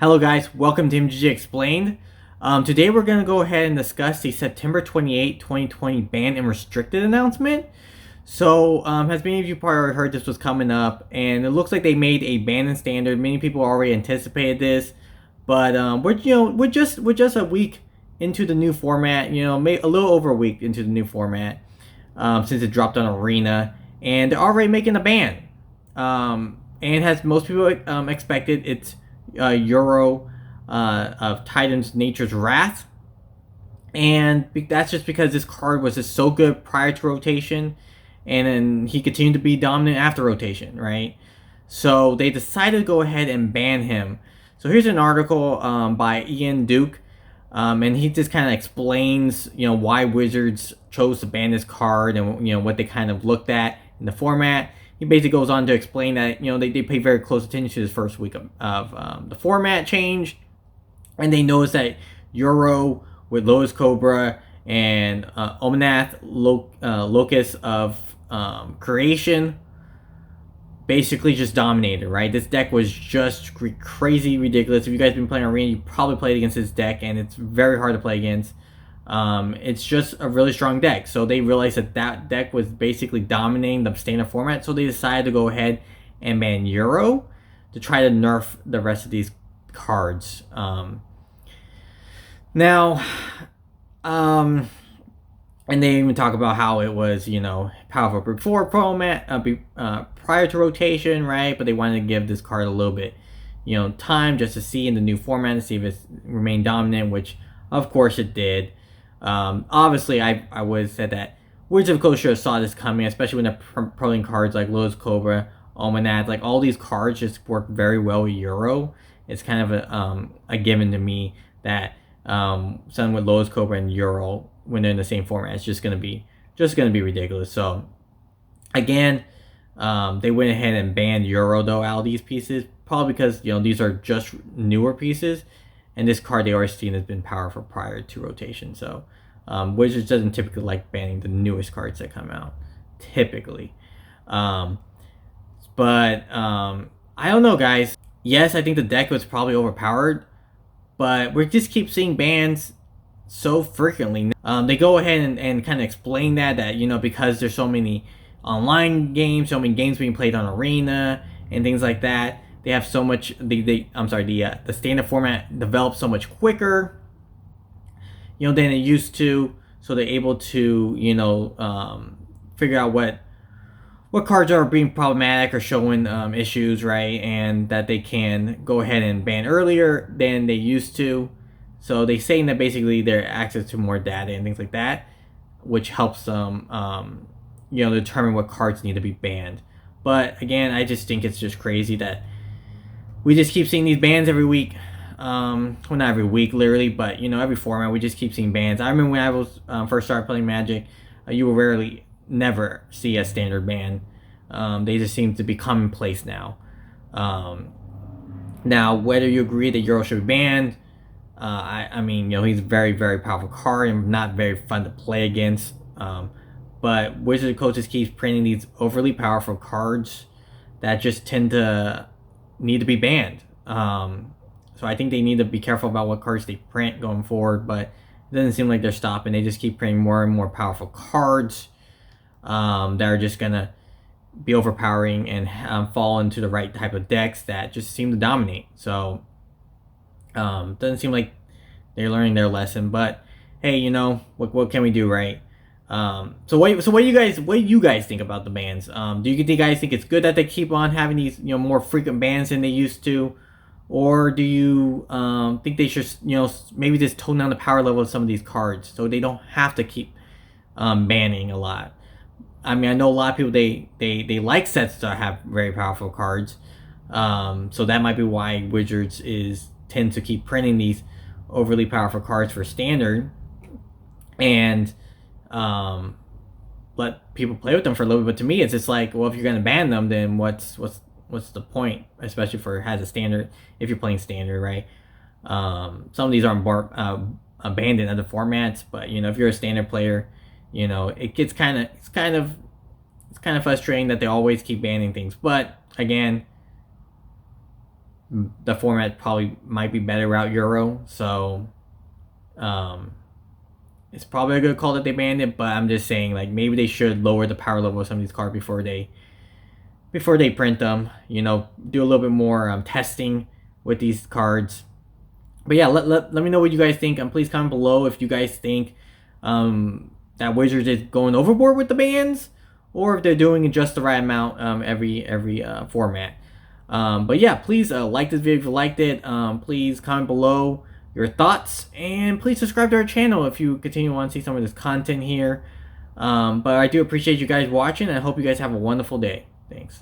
Hello guys, welcome to MTG Explained. Today we're going to go ahead and discuss the September 28, 2020 banned and restricted announcement. So, as many of you probably already heard, this was coming up, and it looks like they made a ban in standard. Many people already anticipated this, but we're just a week into the new format. A little over a week into the new format since it dropped on Arena, and they're already making a ban. And as most people expected, it's Euro of Titan's Nature's Wrath, and that's just because this card was just so good prior to rotation, and then he continued to be dominant after rotation, right? So they decided to go ahead and ban him. So here's an article by Ian Duke, and he just kind of explains, why Wizards chose to ban this card and what they kind of looked at in the format. He basically goes on to explain that they pay very close attention to this first week of the format change, and they noticed that Euro with Lotus Cobra and Omnath Locus of Creation basically just dominated, right? This deck was just crazy ridiculous. If you guys have been playing Arena, you probably played against this deck, and it's very hard to play against. It's just a really strong deck. So they realized that deck was basically dominating the standard format. So they decided to go ahead and ban Euro to try to nerf the rest of these cards. And they even talk about how it was, powerful before prior to rotation, right? But they wanted to give this card a little bit, time just to see in the new format to see if it remained dominant, which of course it did. Obviously, I would have said that Wizards of the Coast should have saw this coming, especially when the pro cards like Lotus Cobra, Almanac, like all these cards just work very well with Euro. It's kind of a given to me that something with Lotus Cobra and Euro when they're in the same format, it's just gonna be ridiculous. So again, they went ahead and banned Euro though out of these pieces, probably because these are just newer pieces. And this card they already seen has been powerful prior to rotation. So Wizards doesn't typically like banning the newest cards that come out, typically. But I don't know, guys. Yes, I think the deck was probably overpowered, but we just keep seeing bans so frequently. They go ahead and kind of explain that because there's so many online games, so many games being played on Arena and things like that. They have so much. The standard format develops so much quicker, than it used to. So they're able to, figure out what cards are being problematic or showing issues, right? And that they can go ahead and ban earlier than they used to. So they saying that basically they're access to more data and things like that, which helps them, determine what cards need to be banned. But again, I just think it's just crazy that we just keep seeing these bans every week. Well, not every week, literally, but every format we just keep seeing bans. I remember when I was first started playing Magic, you will rarely, never see a standard ban. They just seem to be commonplace now. Now, whether you agree that Euro should be banned, I mean, he's a very, very powerful card and not very fun to play against. But Wizards of the Coast just keeps printing these overly powerful cards that just tend to need to be banned. So I think they need to be careful about what cards they print going forward, but it doesn't seem like they're stopping. They just keep printing more and more powerful cards that are just gonna be overpowering and fall into the right type of decks that just seem to dominate. So doesn't seem like they're learning their lesson, but hey, what can we do, right? So what do you guys think about the bans? Do you guys think it's good that they keep on having these more frequent bans than they used to, or do you think they should maybe just tone down the power level of some of these cards so they don't have to keep banning a lot? I mean, I know a lot of people they like sets to have very powerful cards, so that might be why Wizards tend to keep printing these overly powerful cards for standard and let people play with them for a little bit. But to me, it's just like, well, if you're gonna ban them, then what's the point? Especially for as a standard, if you're playing standard, right? Some of these aren't banned in other formats, but if you're a standard player, it gets it's kind of frustrating that they always keep banning things. But again, the format probably might be better route Euro. So it's probably a good call that they banned it, but I'm just saying, like, maybe they should lower the power level of some of these cards before they print them. You know, do a little bit more testing with these cards. But yeah, let me know what you guys think, and please comment below if you guys think that Wizards is going overboard with the bans, or if they're doing just the right amount every format. But yeah, please like this video if you liked it. Please comment below your thoughts, and please subscribe to our channel if you continue to want to see some of this content here. But I do appreciate you guys watching, and I hope you guys have a wonderful day. Thanks.